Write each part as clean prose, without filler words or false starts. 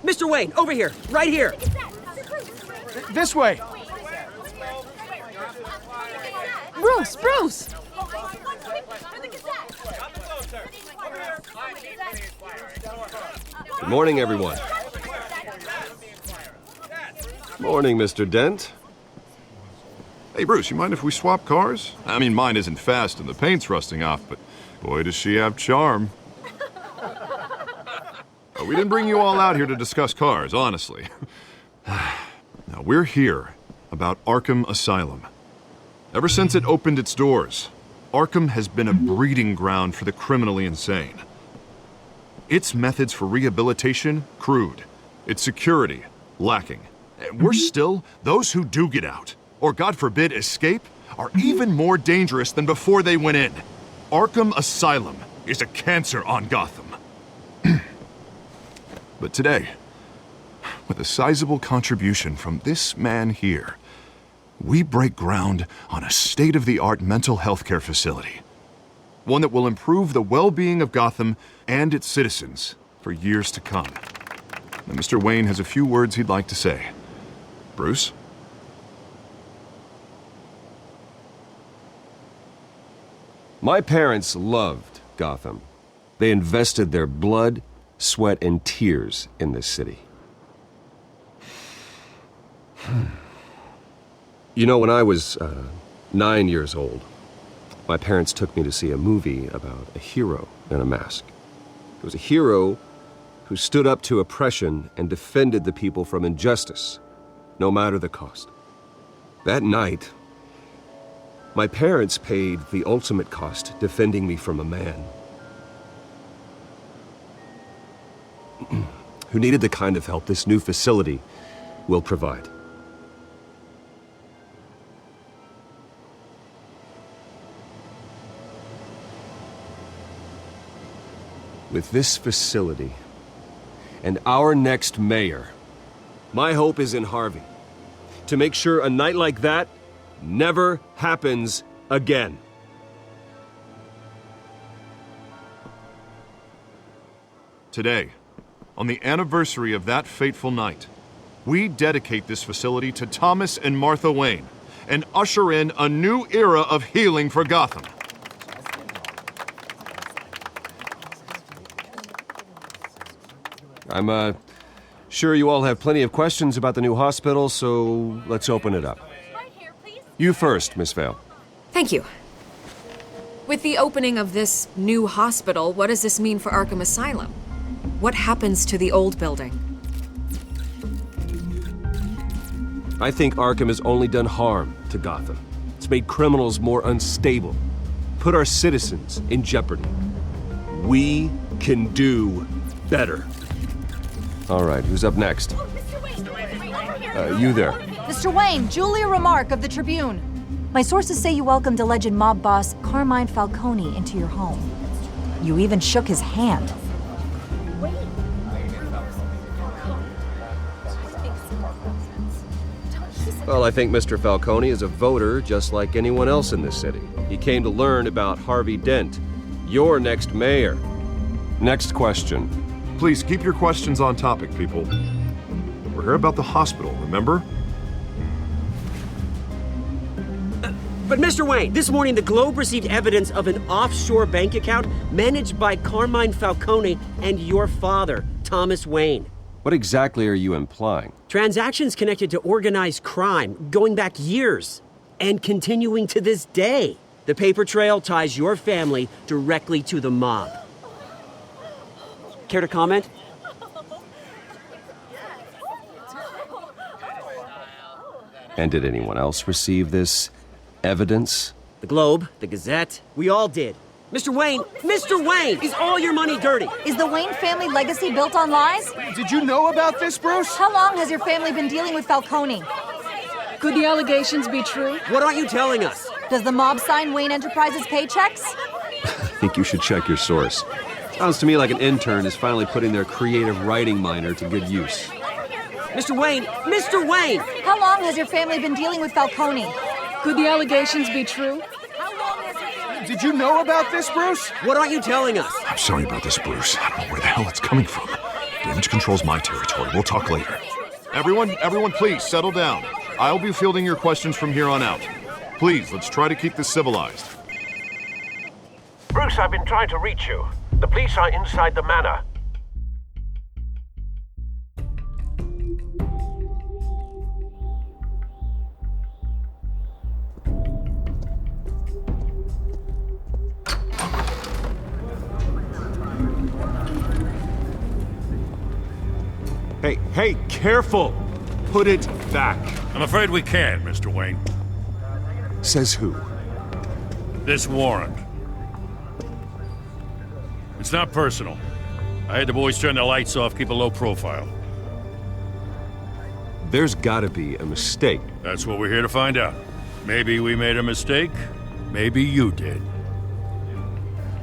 Mr. Wayne, over here, right here. This way. Bruce! Good morning, everyone. Morning, Mr. Dent. Hey, Bruce, you mind if we swap cars? I mean, mine isn't fast and the paint's rusting off, but boy, does she have charm. We didn't bring you all out here to discuss cars, honestly. Now, we're here about Arkham Asylum. Ever since it opened its doors, Arkham has been a breeding ground for the criminally insane. Its methods for rehabilitation, crude. Its security, lacking. Worse still, those who do get out, or God forbid escape, are even more dangerous than before they went in. Arkham Asylum is a cancer on Gotham. But today, with a sizable contribution from this man here, we break ground on a state-of-the-art mental health care facility. One that will improve the well-being of Gotham and its citizens for years to come. Now, Mr. Wayne has a few words he'd like to say. Bruce? My parents loved Gotham. They invested their blood, sweat, and tears in this city. You know, when I was 9 years old, my parents took me to see a movie about a hero in a mask. It was a hero who stood up to oppression and defended the people from injustice, no matter the cost. That night, my parents paid the ultimate cost defending me from a man who needed the kind of help this new facility will provide. With this facility and our next mayor, my hope is in Harvey, to make sure a night like that never happens again. Today, on the anniversary of that fateful night, we dedicate this facility to Thomas and Martha Wayne and usher in a new era of healing for Gotham. I'm sure you all have plenty of questions about the new hospital, so let's open it up. You first, Miss Vale. Thank you. With the opening of this new hospital, what does this mean for Arkham Asylum? What happens to the old building? I think Arkham has only done harm to Gotham. It's made criminals more unstable, put our citizens in jeopardy. We can do better. All right, who's up next? You there. Mr. Wayne, Julia Remark of the Tribune. My sources say you welcomed alleged mob boss Carmine Falcone into your home. You even shook his hand. Well, I think Mr. Falcone is a voter just like anyone else in this city. He came to learn about Harvey Dent, your next mayor. Next question. Please keep your questions on topic, people. We're here about the hospital, remember? But Mr. Wayne, this morning the Globe received evidence of an offshore bank account managed by Carmine Falcone and your father, Thomas Wayne. What exactly are you implying? Transactions connected to organized crime going back years and continuing to this day. The paper trail ties your family directly to the mob. Care to comment? And did anyone else receive this evidence? The Globe, the Gazette, we all did. Mr. Wayne, is all your money dirty? Is the Wayne family legacy built on lies? Did you know about this, Bruce? How long has your family been dealing with Falcone? Could the allegations be true? What aren't you telling us? Does the mob sign Wayne Enterprises paychecks? I think you should check your source. Sounds to me like an intern is finally putting their creative writing minor to good use. Mr. Wayne! How long has your family been dealing with Falcone? Could the allegations be true? Did you know about this, Bruce? What aren't you telling us? I'm sorry about this, Bruce. I don't know where the hell it's coming from. Damage control's my territory. We'll talk later. Everyone, please settle down. I'll be fielding your questions from here on out. Please, let's try to keep this civilized. Bruce, I've been trying to reach you. The police are inside the manor. Hey, careful! Put it back. I'm afraid we can't, Mr. Wayne. Says who? This warrant. It's not personal. I had the boys turn the lights off, keep a low profile. There's gotta be a mistake. That's what we're here to find out. Maybe we made a mistake. Maybe you did.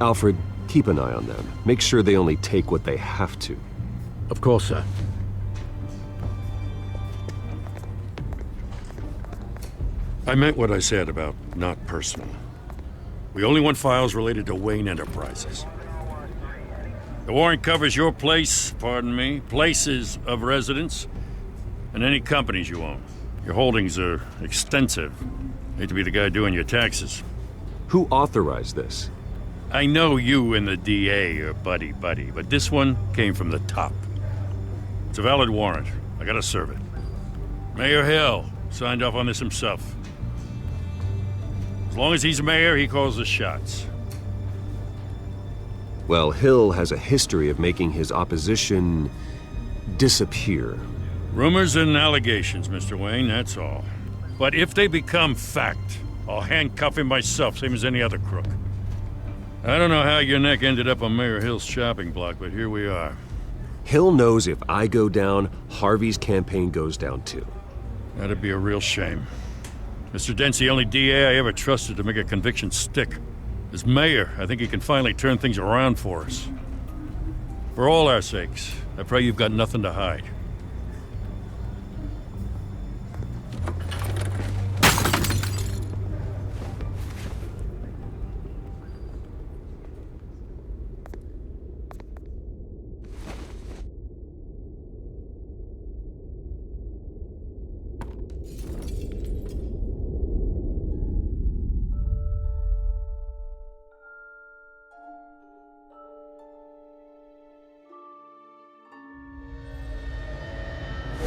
Alfred, keep an eye on them. Make sure they only take what they have to. Of course, sir. I meant what I said about not personal. We only want files related to Wayne Enterprises. The warrant covers your place, pardon me, places of residence, and any companies you own. Your holdings are extensive. Hate to be the guy doing your taxes. Who authorized this? I know you and the DA are buddy-buddy, but this one came from the top. It's a valid warrant. I gotta serve it. Mayor Hill signed off on this himself. As long as he's mayor, he calls the shots. Well, Hill has a history of making his opposition disappear. Rumors and allegations, Mr. Wayne, that's all. But if they become fact, I'll handcuff him myself, same as any other crook. I don't know how your neck ended up on Mayor Hill's shopping block, but here we are. Hill knows if I go down, Harvey's campaign goes down too. That'd be a real shame. Mr. Dent's the only DA I ever trusted to make a conviction stick. As mayor, I think he can finally turn things around for us. For all our sakes, I pray you've got nothing to hide.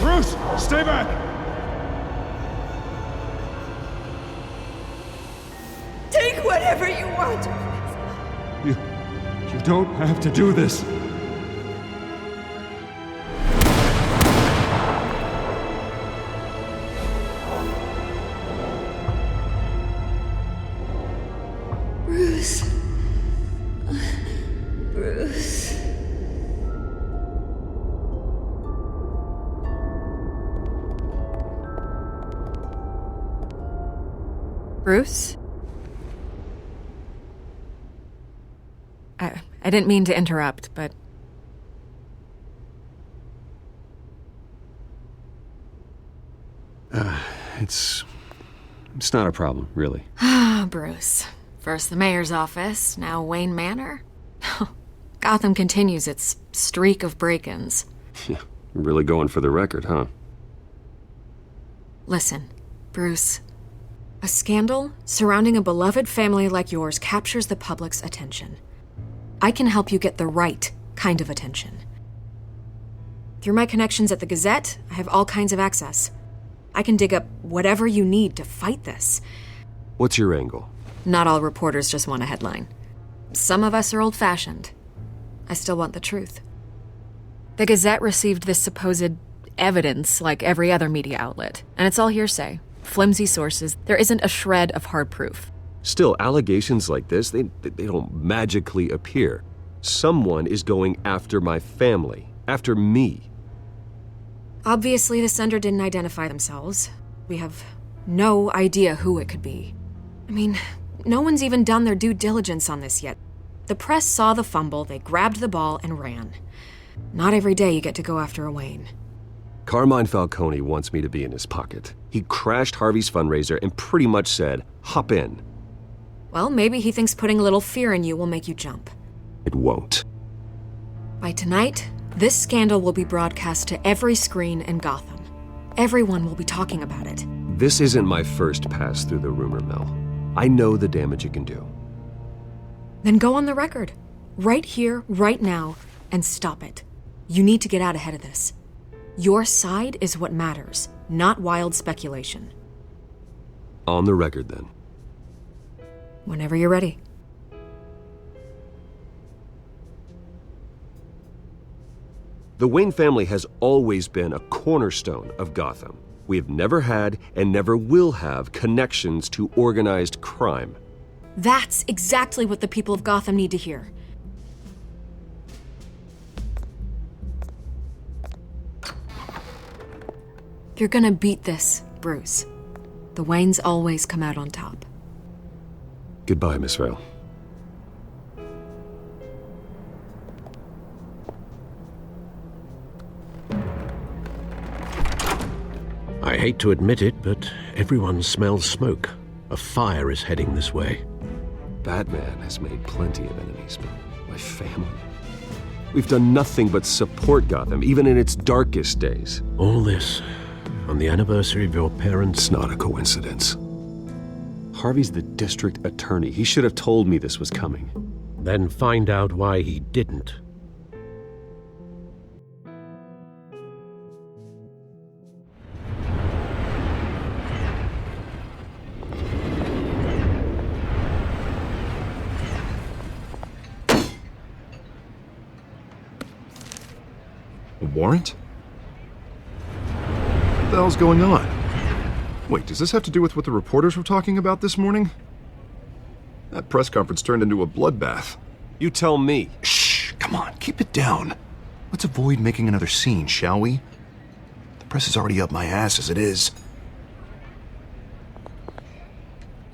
Bruce, stay back! Take whatever you want. You don't have to do this. Bruce. Bruce. Bruce? I didn't mean to interrupt, but... It's not a problem, really. Bruce. First the mayor's office, now Wayne Manor. Gotham continues its streak of break-ins. Yeah, really going for the record, huh? Listen, Bruce. A scandal surrounding a beloved family like yours captures the public's attention. I can help you get the right kind of attention. Through my connections at the Gazette, I have all kinds of access. I can dig up whatever you need to fight this. What's your angle? Not all reporters just want a headline. Some of us are old-fashioned. I still want the truth. The Gazette received this supposed evidence like every other media outlet, and it's all hearsay. Flimsy sources. There isn't a shred of hard proof. Still, allegations like this, they don't magically appear. Someone is going after my family, after me. Obviously, the sender didn't identify themselves. We have no idea who it could be. I mean, no one's even done their due diligence on this yet. The press saw the fumble, they grabbed the ball and ran. Not every day you get to go after a Wayne. Carmine Falcone wants me to be in his pocket. He crashed Harvey's fundraiser and pretty much said, hop in. Well, maybe he thinks putting a little fear in you will make you jump. It won't. By tonight, this scandal will be broadcast to every screen in Gotham. Everyone will be talking about it. This isn't my first pass through the rumor mill. I know the damage it can do. Then go on the record. Right here, right now, and stop it. You need to get out ahead of this. Your side is what matters, not wild speculation. On the record, then. Whenever you're ready. The Wayne family has always been a cornerstone of Gotham. We have never had and never will have connections to organized crime. That's exactly what the people of Gotham need to hear. You're gonna beat this, Bruce. The Waynes always come out on top. Goodbye, Miss Vale. I hate to admit it, but everyone smells smoke. A fire is heading this way. Batman has made plenty of enemies, but my family? We've done nothing but support Gotham, even in its darkest days. All this on the anniversary of your parents'... It's not a coincidence. Harvey's the district attorney. He should have told me this was coming. Then find out why he didn't. A warrant? What the hell's going on? Wait, does this have to do with what the reporters were talking about this morning? That press conference turned into a bloodbath. You tell me. Shh, come on, keep it down. Let's avoid making another scene, shall we? The press is already up my ass as it is.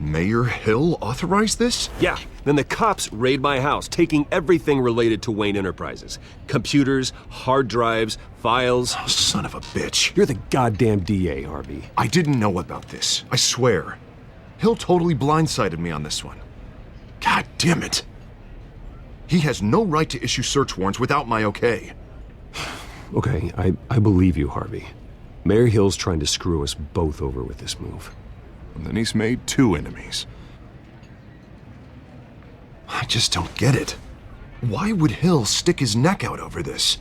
Mayor Hill authorized this? Yeah, then the cops raid my house, taking everything related to Wayne Enterprises. Computers, hard drives, files. Oh, son of a bitch. You're the goddamn DA, Harvey. I didn't know about this, I swear. Hill totally blindsided me on this one. God damn it. He has no right to issue search warrants without my okay. Okay, I believe you, Harvey. Mayor Hill's trying to screw us both over with this move. And then he's made two enemies. I just don't get it. Why would Hill stick his neck out over this?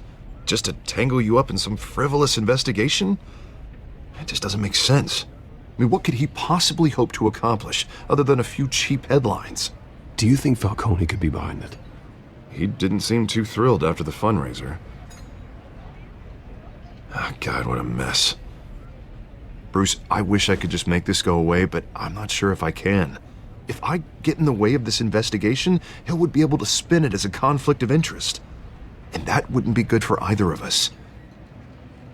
Just to tangle you up in some frivolous investigation? It just doesn't make sense. I mean, what could he possibly hope to accomplish other than a few cheap headlines? Do you think Falcone could be behind it? He didn't seem too thrilled after the fundraiser. Oh, God, what a mess. Bruce, I wish I could just make this go away, but I'm not sure if I can. If I get in the way of this investigation, Hill would be able to spin it as a conflict of interest. And that wouldn't be good for either of us.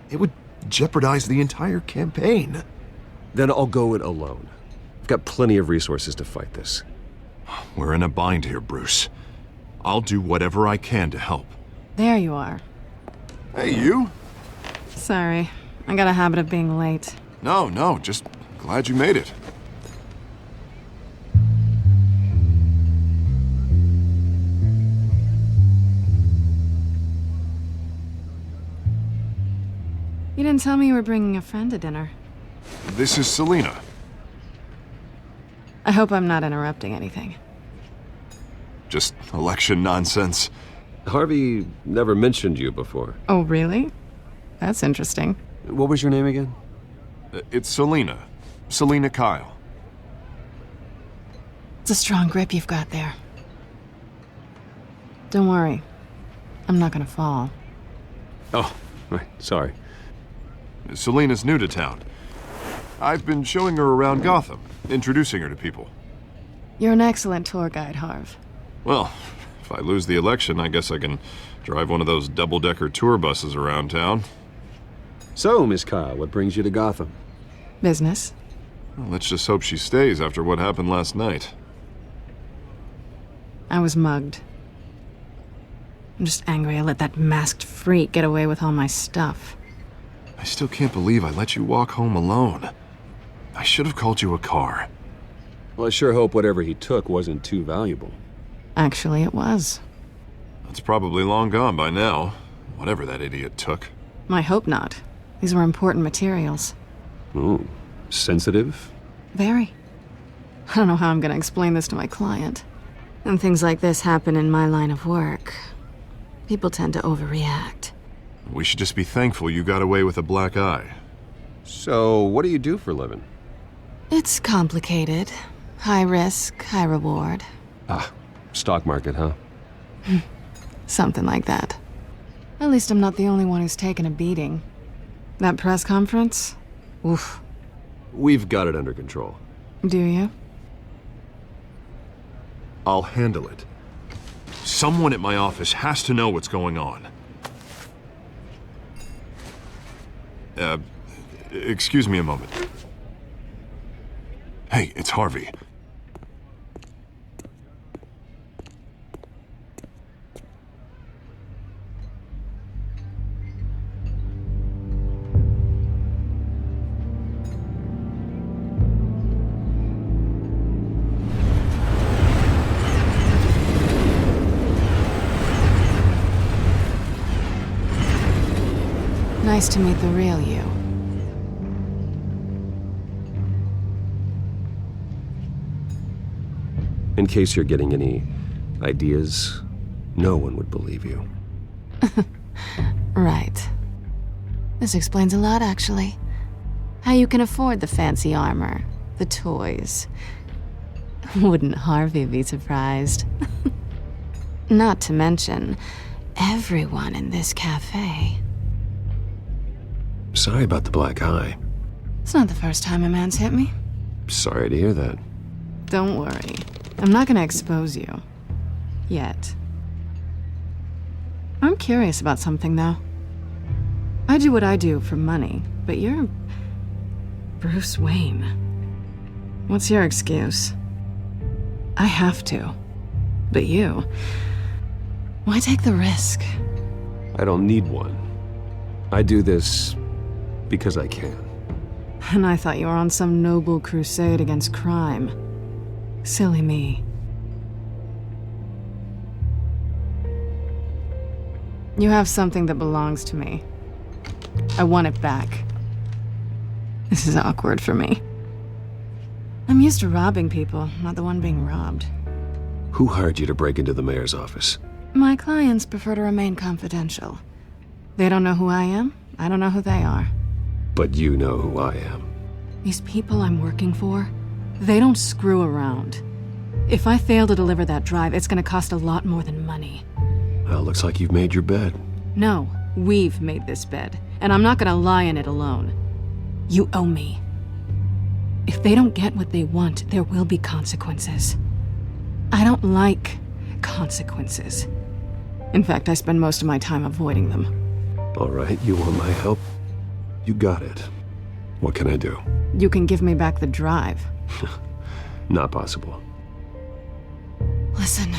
It would jeopardize the entire campaign. Then I'll go it alone. I've got plenty of resources to fight this. We're in a bind here, Bruce. I'll do whatever I can to help. There you are. Hey, you? Sorry, I got a habit of being late. No, just glad you made it. You didn't tell me you were bringing a friend to dinner. This is Selina. I hope I'm not interrupting anything. Just election nonsense. Harvey never mentioned you before. Oh, really? That's interesting. What was your name again? It's Selina. Selina Kyle. It's a strong grip you've got there. Don't worry. I'm not gonna fall. Oh, right, sorry. Selina's new to town. I've been showing her around Gotham, introducing her to people. You're an excellent tour guide, Harv. Well, if I lose the election, I guess I can drive one of those double-decker tour buses around town. So, Miss Kyle, what brings you to Gotham? Business. Well, let's just hope she stays after what happened last night. I was mugged. I'm just angry I let that masked freak get away with all my stuff. I still can't believe I let you walk home alone. I should have called you a car. Well, I sure hope whatever he took wasn't too valuable. Actually, it was. It's probably long gone by now, whatever that idiot took. I hope not. These were important materials. Ooh, sensitive? Very. I don't know how I'm gonna explain this to my client. When things like this happen in my line of work, people tend to overreact. We should just be thankful you got away with a black eye. So, what do you do for a living? It's complicated. High risk, high reward. Ah, stock market, huh? Something like that. At least I'm not the only one who's taken a beating. That press conference? Oof. We've got it under control. Do you? I'll handle it. Someone at my office has to know what's going on. Excuse me a moment. Hey, it's Harvey. Nice to meet the real you. In case you're getting any ideas, no one would believe you. Right. This explains a lot, actually. How you can afford the fancy armor, the toys. Wouldn't Harvey be surprised? Not to mention, everyone in this cafe. Sorry about the black eye. It's not the first time a man's hit me. Sorry to hear that. Don't worry. I'm not gonna expose you. Yet. I'm curious about something, though. I do what I do for money, but you're Bruce Wayne. What's your excuse? I have to. But you... why take the risk? I don't need one. I do this because I can. And I thought you were on some noble crusade against crime. Silly me. You have something that belongs to me. I want it back. This is awkward for me. I'm used to robbing people, not the one being robbed. Who hired you to break into the mayor's office? My clients prefer to remain confidential. They don't know who I am, I don't know who they are. But you know who I am. These people I'm working for, they don't screw around. If I fail to deliver that drive, it's gonna cost a lot more than money. Well, looks like you've made your bed. No, we've made this bed, and I'm not gonna lie in it alone. You owe me. If they don't get what they want, there will be consequences. I don't like consequences. In fact, I spend most of my time avoiding them. All right, you want my help? You got it. What can I do? You can give me back the drive. Not possible. Listen,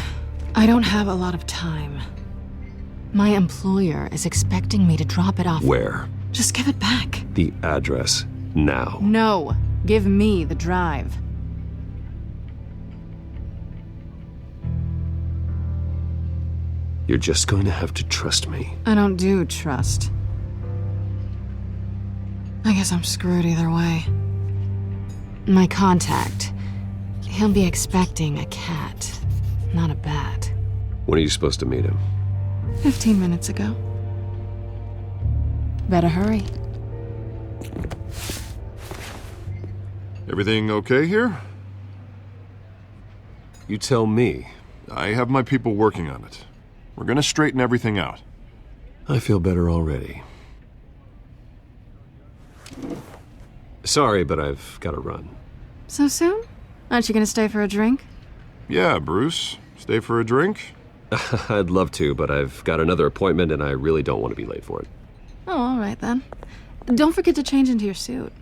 I don't have a lot of time. My employer is expecting me to drop it off. Where? Just give it back. The address, now. No, give me the drive. You're just going to have to trust me. I don't do trust. I guess I'm screwed either way. My contact, he'll be expecting a cat, not a bat. When are you supposed to meet him? 15 minutes ago. Better hurry. Everything okay here? You tell me. I have my people working on it. We're gonna straighten everything out. I feel better already. Sorry, but I've got to run. So soon? Aren't you gonna stay for a drink? Yeah, Bruce. Stay for a drink? I'd love to, but I've got another appointment and I really don't want to be late for it. Oh, all right then. Don't forget to change into your suit.